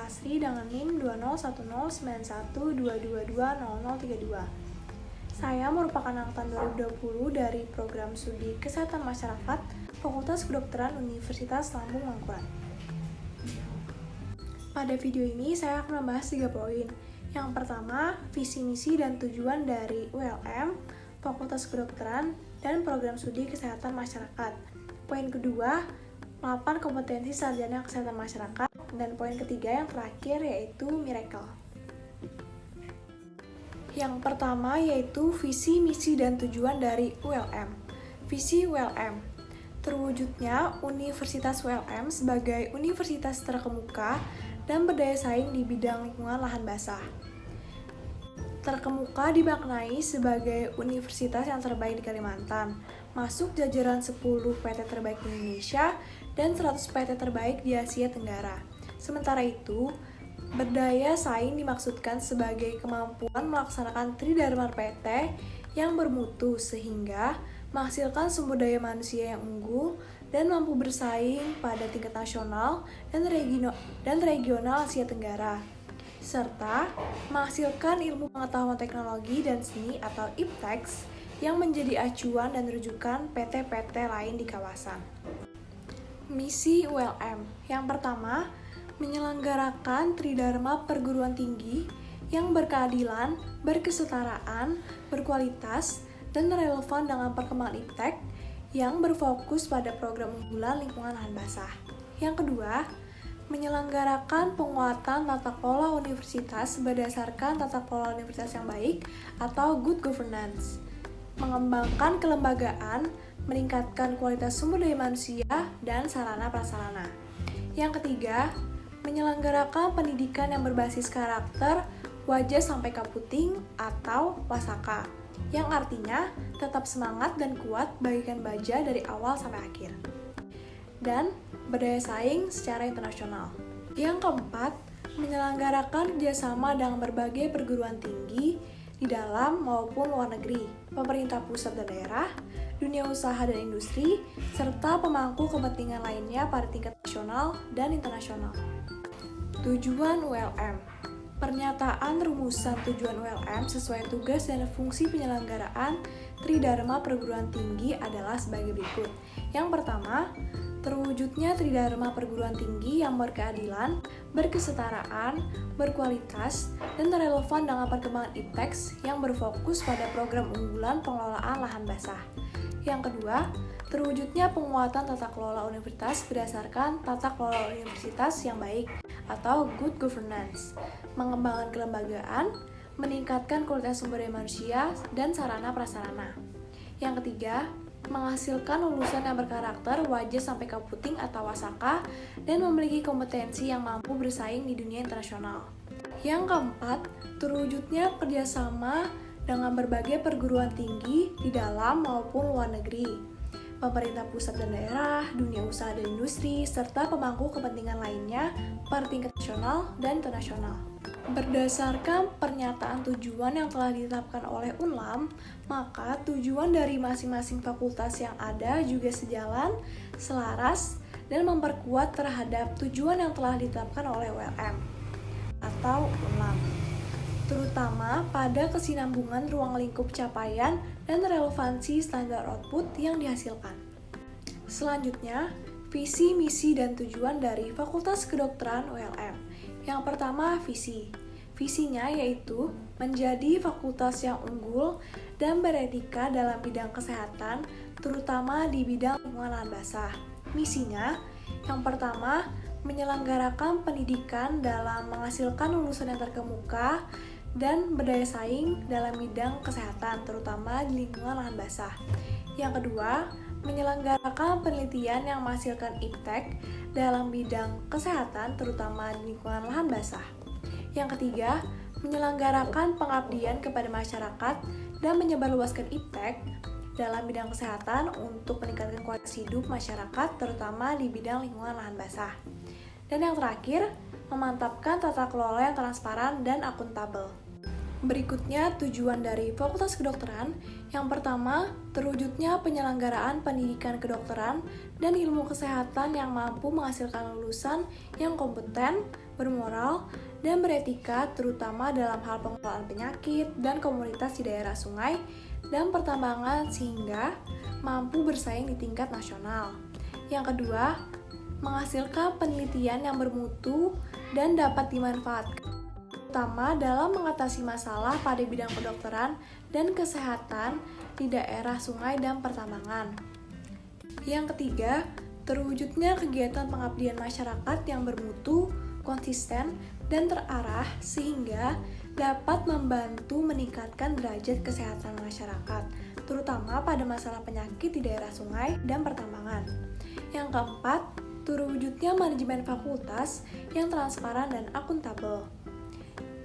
Asri dengan NIM 2010912220032. Saya merupakan angkatan 2020 dari Program Studi Kesehatan Masyarakat Fakultas Kedokteran Universitas Lambung Mangkurat. Pada video ini saya akan membahas 3 poin. Yang pertama, visi misi dan tujuan dari ULM, Fakultas Kedokteran, dan Program Studi Kesehatan Masyarakat. Poin kedua, 8 kompetensi sarjana kesehatan masyarakat, dan poin ketiga yang terakhir yaitu Miracle. Yang pertama yaitu visi, misi, dan tujuan dari ULM. Visi ULM, terwujudnya Universitas ULM sebagai universitas terkemuka dan berdaya saing di bidang lingkungan lahan basah. Terkemuka dimaknai sebagai universitas yang terbaik di Kalimantan, masuk jajaran 10 PT terbaik di Indonesia dan 100 PT terbaik di Asia Tenggara. Sementara itu, berdaya saing dimaksudkan sebagai kemampuan melaksanakan Tridharma PT yang bermutu sehingga menghasilkan sumber daya manusia yang unggul dan mampu bersaing pada tingkat nasional dan regional Asia Tenggara, serta menghasilkan ilmu pengetahuan teknologi dan seni atau IPTEX yang menjadi acuan dan rujukan PT-PT lain di kawasan. Misi ULM yang pertama, menyelenggarakan Tridharma perguruan tinggi yang berkeadilan, berkesetaraan, berkualitas, dan relevan dengan perkembangan IPTEK yang berfokus pada program unggulan lingkungan lahan basah. Yang kedua, menyelenggarakan penguatan tata kelola universitas berdasarkan tata kelola universitas yang baik atau good governance, mengembangkan kelembagaan, meningkatkan kualitas sumber daya manusia dan sarana prasarana. Yang ketiga, menyelenggarakan pendidikan yang berbasis karakter wajah sampai kaputing atau wasaka, yang artinya tetap semangat dan kuat bagaikan baja dari awal sampai akhir, dan berdaya saing secara internasional. Yang keempat, menyelenggarakan kerjasama dengan berbagai perguruan tinggi di dalam maupun luar negeri, pemerintah pusat dan daerah, dunia usaha dan industri, serta pemangku kepentingan lainnya pada tingkat nasional dan internasional. Tujuan ULM. Pernyataan rumusan tujuan ULM sesuai tugas dan fungsi penyelenggaraan Tridharma perguruan tinggi adalah sebagai berikut. Yang pertama, terwujudnya Tridharma perguruan tinggi yang berkeadilan, berkesetaraan, berkualitas, dan relevan dengan perkembangan IPTEX yang berfokus pada program unggulan pengelolaan lahan basah. Yang kedua, terwujudnya penguatan tata kelola universitas berdasarkan tata kelola universitas yang baik atau good governance, mengembangkan kelembagaan, meningkatkan kualitas sumber daya manusia dan sarana prasarana. Yang ketiga, menghasilkan lulusan yang berkarakter wajah sampai kaputing atau wasaka dan memiliki kompetensi yang mampu bersaing di dunia internasional. Yang keempat, terwujudnya kerjasama dengan berbagai perguruan tinggi di dalam maupun luar negeri, pemerintah pusat dan daerah, dunia usaha dan industri, serta pemangku kepentingan lainnya pada tingkat nasional dan internasional. Berdasarkan pernyataan tujuan yang telah ditetapkan oleh UNLAM, maka tujuan dari masing-masing fakultas yang ada juga sejalan, selaras, dan memperkuat terhadap tujuan yang telah ditetapkan oleh ULM atau UNLAM, terutama pada kesinambungan ruang lingkup capaian dan relevansi standar output yang dihasilkan. Selanjutnya, visi, misi, dan tujuan dari Fakultas Kedokteran ULM. Yang pertama, visi. Visinya yaitu menjadi fakultas yang unggul dan beretika dalam bidang kesehatan, terutama di bidang lingkungan lahan basah. Misinya, yang pertama, menyelenggarakan pendidikan dalam menghasilkan lulusan yang terkemuka dan berdaya saing dalam bidang kesehatan, terutama di lingkungan lahan basah. Yang kedua, menyelenggarakan penelitian yang menghasilkan IPTEK dalam bidang kesehatan, terutama di lingkungan lahan basah. Yang ketiga, menyelenggarakan pengabdian kepada masyarakat dan menyebarluaskan IPTEK dalam bidang kesehatan untuk meningkatkan kualitas hidup masyarakat, terutama di bidang lingkungan lahan basah. Dan yang terakhir, memantapkan tata kelola yang transparan dan akuntabel. Berikutnya tujuan dari Fakultas Kedokteran. Yang pertama, terwujudnya penyelenggaraan pendidikan kedokteran dan ilmu kesehatan yang mampu menghasilkan lulusan yang kompeten, bermoral, dan beretika terutama dalam hal pengelolaan penyakit dan komunitas di daerah sungai dan pertambangan sehingga mampu bersaing di tingkat nasional. Yang kedua, menghasilkan penelitian yang bermutu dan dapat dimanfaatkan terutama dalam mengatasi masalah pada bidang kedokteran dan kesehatan di daerah sungai dan pertambangan. Yang ketiga, terwujudnya kegiatan pengabdian masyarakat yang bermutu, konsisten, dan terarah sehingga dapat membantu meningkatkan derajat kesehatan masyarakat, terutama pada masalah penyakit di daerah sungai dan pertambangan. Yang keempat, terwujudnya manajemen fakultas yang transparan dan akuntabel.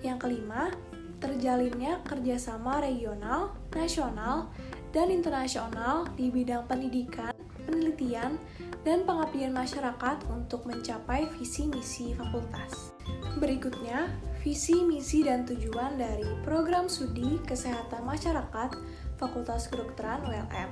Yang kelima, terjalinnya kerjasama regional, nasional, dan internasional di bidang pendidikan, penelitian, dan pengabdian masyarakat untuk mencapai visi misi fakultas. Berikutnya, visi, misi, dan tujuan dari Program Studi Kesehatan Masyarakat Fakultas Kedokteran ULM.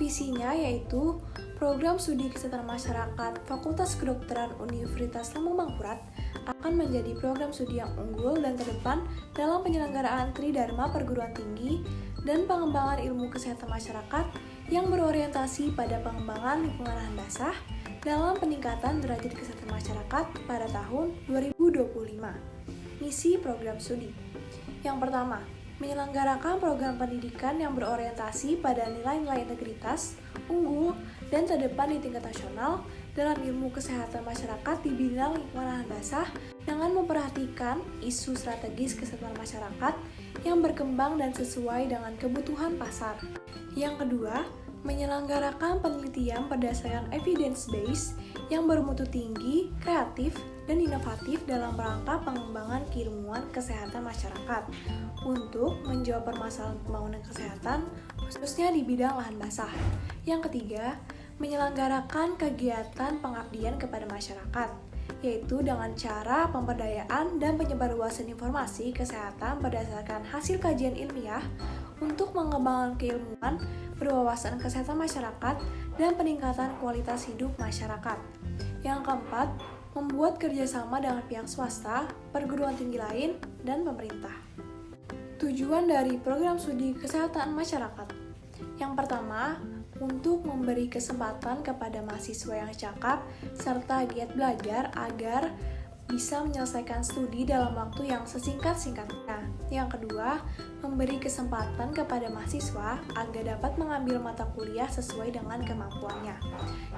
Visinya yaitu Program Studi Kesehatan Masyarakat Fakultas Kedokteran Universitas Lambung Mangkurat akan menjadi program studi yang unggul dan terdepan dalam penyelenggaraan Tridharma Perguruan Tinggi dan pengembangan ilmu kesehatan masyarakat yang berorientasi pada pengembangan lingkungan lahan basah dalam peningkatan derajat kesehatan masyarakat pada tahun 2025. Misi program studi. Yang pertama, menyelenggarakan program pendidikan yang berorientasi pada nilai-nilai integritas, unggul, dan terdepan di tingkat nasional dalam ilmu kesehatan masyarakat di bidang lingkungan lahan basah dengan memperhatikan isu strategis kesehatan masyarakat yang berkembang dan sesuai dengan kebutuhan pasar. Yang kedua, menyelenggarakan penelitian berdasarkan evidence base yang bermutu tinggi, kreatif, dan inovatif dalam rangka pengembangan keilmuan kesehatan masyarakat untuk menjawab permasalahan pembangunan kesehatan khususnya di bidang lahan basah. Yang ketiga, menyelenggarakan kegiatan pengabdian kepada masyarakat, yaitu dengan cara pemberdayaan dan penyebarluasan informasi kesehatan berdasarkan hasil kajian ilmiah untuk mengembangkan keilmuan berwawasan kesehatan masyarakat dan peningkatan kualitas hidup masyarakat. Yang keempat, membuat kerjasama dengan pihak swasta, perguruan tinggi lain, dan pemerintah. Tujuan dari program studi kesehatan masyarakat. Yang pertama, untuk memberi kesempatan kepada mahasiswa yang cakap serta giat belajar agar bisa menyelesaikan studi dalam waktu yang sesingkat-singkatnya. Yang kedua, memberi kesempatan kepada mahasiswa agar dapat mengambil mata kuliah sesuai dengan kemampuannya.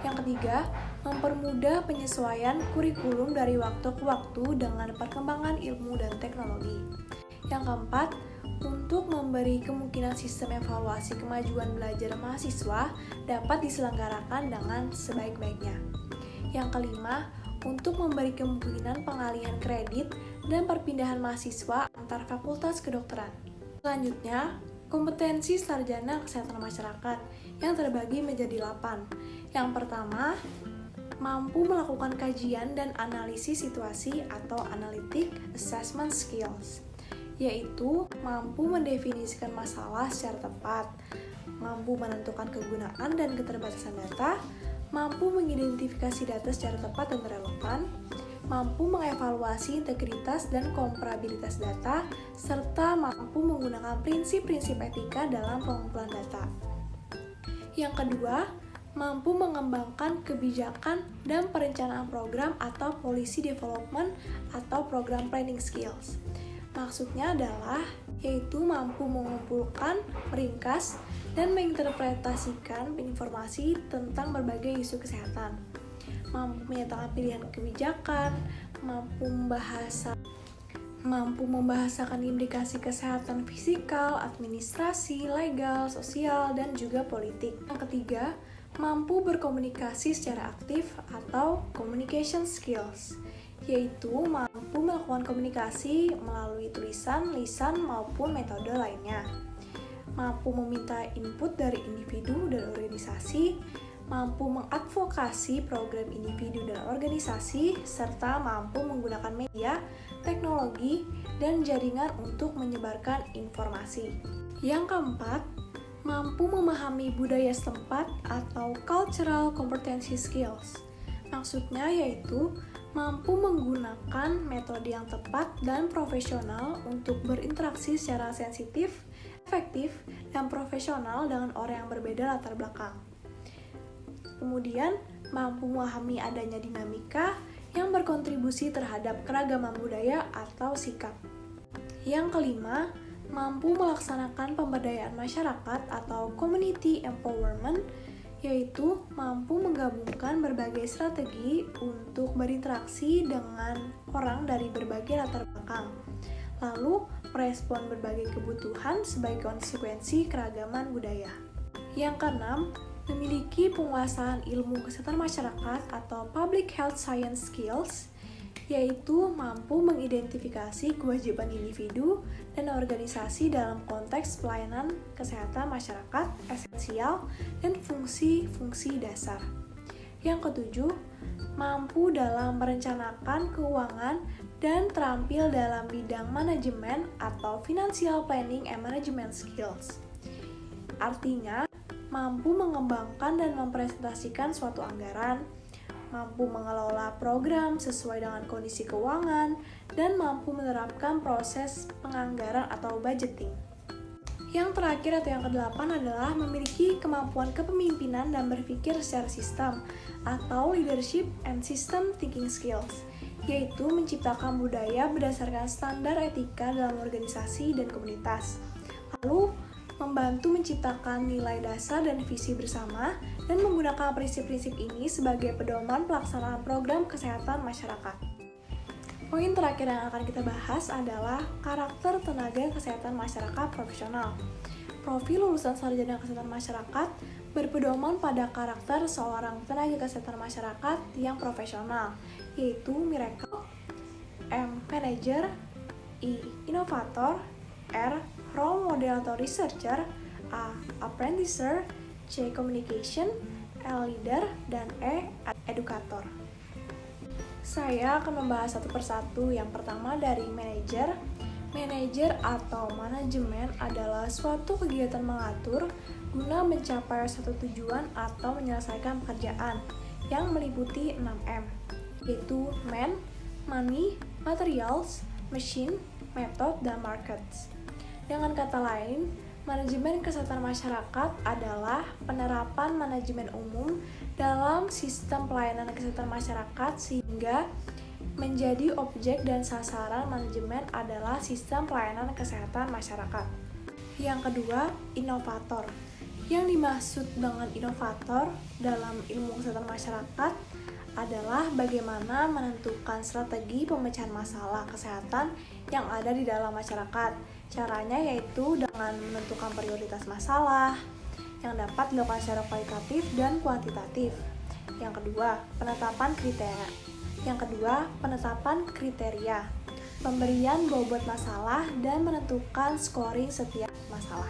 Yang ketiga, mempermudah penyesuaian kurikulum dari waktu ke waktu dengan perkembangan ilmu dan teknologi. Yang keempat, untuk memberi kemungkinan sistem evaluasi kemajuan belajar mahasiswa dapat diselenggarakan dengan sebaik-baiknya. Yang kelima, untuk memberi kemungkinan pengalihan kredit dan perpindahan mahasiswa antar fakultas kedokteran. Selanjutnya, kompetensi sarjana kesehatan masyarakat yang terbagi menjadi 8. Yang pertama, mampu melakukan kajian dan analisis situasi atau analytic assessment skills, yaitu mampu mendefinisikan masalah secara tepat, mampu menentukan kegunaan dan keterbatasan data, mampu mengidentifikasi data secara tepat dan relevan, mampu mengevaluasi integritas dan komparabilitas data, serta mampu menggunakan prinsip-prinsip etika dalam pengumpulan data. Yang kedua, mampu mengembangkan kebijakan dan perencanaan program atau policy development atau program planning skills. Maksudnya adalah yaitu mampu mengumpulkan, meringkas, dan menginterpretasikan informasi tentang berbagai isu kesehatan, mampu menyatakan pilihan kebijakan, mampu membahasakan implikasi kesehatan fisikal, administrasi, legal, sosial, dan juga politik. Yang ketiga, mampu berkomunikasi secara aktif atau communication skills, yaitu mampu melakukan komunikasi melalui tulisan, lisan, maupun metode lainnya. Mampu meminta input dari individu dan organisasi, mampu mengadvokasi program individu dan organisasi, serta mampu menggunakan media, teknologi, dan jaringan untuk menyebarkan informasi. Yang keempat, mampu memahami budaya setempat atau cultural competency skills. Maksudnya yaitu mampu menggunakan metode yang tepat dan profesional untuk berinteraksi secara sensitif, efektif, dan profesional dengan orang yang berbeda latar belakang. Kemudian, mampu memahami adanya dinamika yang berkontribusi terhadap keragaman budaya atau sikap. Yang kelima, mampu melaksanakan pemberdayaan masyarakat atau community empowerment, yaitu mampu menggabungkan berbagai strategi untuk berinteraksi dengan orang dari berbagai latar belakang, lalu merespon berbagai kebutuhan sebagai konsekuensi keragaman budaya. Yang keenam, memiliki penguasaan ilmu kesehatan masyarakat atau public health science skills, yaitu mampu mengidentifikasi kewajiban individu dan organisasi dalam konteks pelayanan kesehatan masyarakat esensial dan fungsi-fungsi dasar. Yang ketujuh, mampu dalam merencanakan keuangan dan terampil dalam bidang manajemen atau financial planning and management skills. Artinya, mampu mengembangkan dan mempresentasikan suatu anggaran, mampu mengelola program sesuai dengan kondisi keuangan, dan mampu menerapkan proses penganggaran atau budgeting. Yang terakhir atau yang kedelapan adalah memiliki kemampuan kepemimpinan dan berpikir secara sistem atau leadership and system thinking skills, yaitu menciptakan budaya berdasarkan standar etika dalam organisasi dan komunitas. Lalu, membantu menciptakan nilai dasar dan visi bersama dan menggunakan prinsip-prinsip ini sebagai pedoman pelaksanaan program kesehatan masyarakat. Poin terakhir yang akan kita bahas adalah karakter tenaga kesehatan masyarakat profesional. Profil lulusan sarjana kesehatan masyarakat berpedoman pada karakter seorang tenaga kesehatan masyarakat yang profesional, yaitu Miracle, M. Manager, I. Inovator, R. Role model atau researcher, A. Apprenticer, C. Communication, L. Leader, dan E. Educator. Saya akan membahas satu persatu. Yang pertama dari manajer. Manajer atau manajemen adalah suatu kegiatan mengatur guna mencapai suatu tujuan atau menyelesaikan pekerjaan yang meliputi 6M, yaitu man, money, materials, machine, method, dan markets. Dengan kata lain, manajemen kesehatan masyarakat adalah penerapan manajemen umum dalam sistem pelayanan kesehatan masyarakat sehingga menjadi objek dan sasaran manajemen adalah sistem pelayanan kesehatan masyarakat. Yang kedua, inovator. Yang dimaksud dengan inovator dalam ilmu kesehatan masyarakat adalah bagaimana menentukan strategi pemecahan masalah kesehatan yang ada di dalam masyarakat. Caranya yaitu dengan menentukan prioritas masalah yang dapat dilakukan secara kualitatif dan kuantitatif. Yang kedua, penetapan kriteria. Pemberian bobot masalah dan menentukan scoring setiap masalah.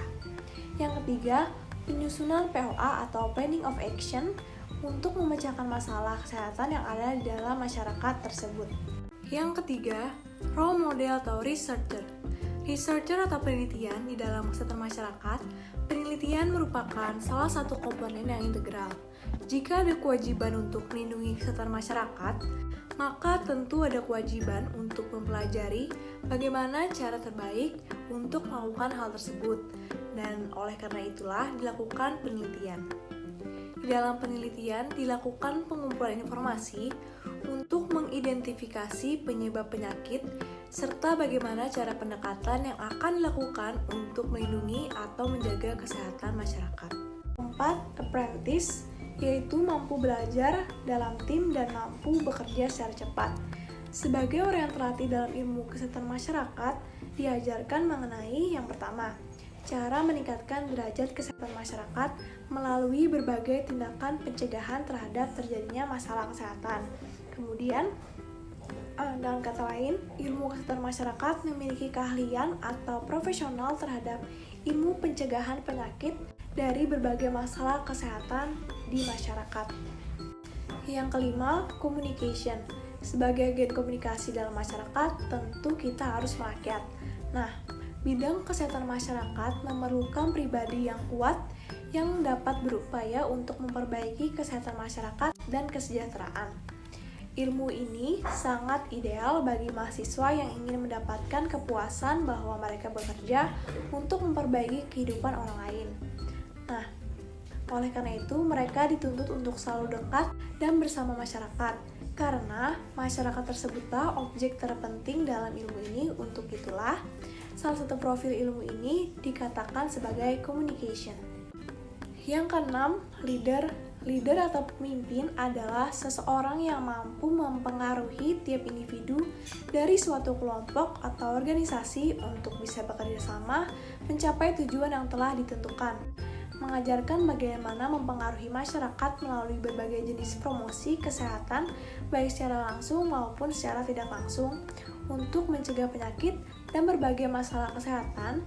Yang ketiga, penyusunan POA atau Planning of Action untuk memecahkan masalah kesehatan yang ada di dalam masyarakat tersebut. Yang ketiga, role model atau researcher. Researcher atau penelitian di dalam kesehatan masyarakat, penelitian merupakan salah satu komponen yang integral. Jika ada kewajiban untuk melindungi kesehatan masyarakat, maka tentu ada kewajiban untuk mempelajari bagaimana cara terbaik untuk melakukan hal tersebut, dan oleh karena itulah dilakukan penelitian. Di dalam penelitian dilakukan pengumpulan informasi untuk mengidentifikasi penyebab penyakit serta bagaimana cara pendekatan yang akan dilakukan untuk melindungi atau menjaga kesehatan masyarakat. 4. Apprentice, yaitu mampu belajar dalam tim dan mampu bekerja secara cepat. Sebagai orang yang terlatih dalam ilmu kesehatan masyarakat, diajarkan mengenai yang pertama, cara meningkatkan derajat kesehatan masyarakat melalui berbagai tindakan pencegahan terhadap terjadinya masalah kesehatan. Kemudian, dengan kata lain, ilmu kesehatan masyarakat memiliki keahlian atau profesional terhadap ilmu pencegahan penyakit dari berbagai masalah kesehatan di masyarakat. Yang kelima, communication. Sebagai agen komunikasi dalam masyarakat, tentu kita harus merakyat. Nah, bidang kesehatan masyarakat memerlukan pribadi yang kuat yang dapat berupaya untuk memperbaiki kesehatan masyarakat dan kesejahteraan. Ilmu ini sangat ideal bagi mahasiswa yang ingin mendapatkan kepuasan bahwa mereka bekerja untuk memperbaiki kehidupan orang lain. Nah, oleh karena itu mereka dituntut untuk selalu dekat dan bersama masyarakat, karena masyarakat tersebutlah objek terpenting dalam ilmu ini. Untuk itulah, salah satu profil ilmu ini dikatakan sebagai communication. Yang keenam, leader. Leader atau pemimpin adalah seseorang yang mampu mempengaruhi tiap individu dari suatu kelompok atau organisasi untuk bisa bekerja sama mencapai tujuan yang telah ditentukan. Mengajarkan bagaimana mempengaruhi masyarakat melalui berbagai jenis promosi kesehatan, baik secara langsung maupun secara tidak langsung, untuk mencegah penyakit dan berbagai masalah kesehatan,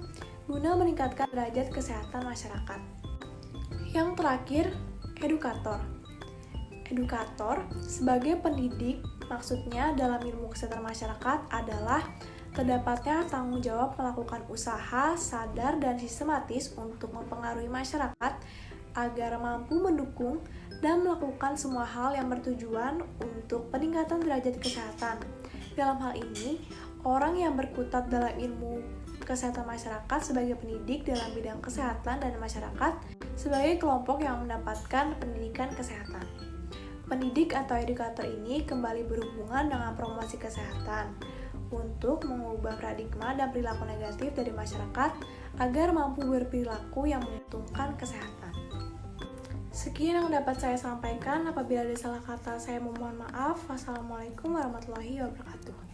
guna meningkatkan derajat kesehatan masyarakat. Yang terakhir, edukator. Edukator sebagai pendidik, maksudnya dalam ilmu kesehatan masyarakat adalah terdapatnya tanggung jawab melakukan usaha sadar dan sistematis untuk mempengaruhi masyarakat agar mampu mendukung dan melakukan semua hal yang bertujuan untuk peningkatan derajat kesehatan. Dalam hal ini, orang yang berkutat dalam ilmu kesehatan masyarakat sebagai pendidik dalam bidang kesehatan dan masyarakat sebagai kelompok yang mendapatkan pendidikan kesehatan. Pendidik atau edukator ini kembali berhubungan dengan promosi kesehatan untuk mengubah paradigma dan perilaku negatif dari masyarakat agar mampu berperilaku yang menguntungkan kesehatan. Sekian yang dapat saya sampaikan. Apabila ada salah kata, saya memohon maaf. Wassalamualaikum warahmatullahi wabarakatuh.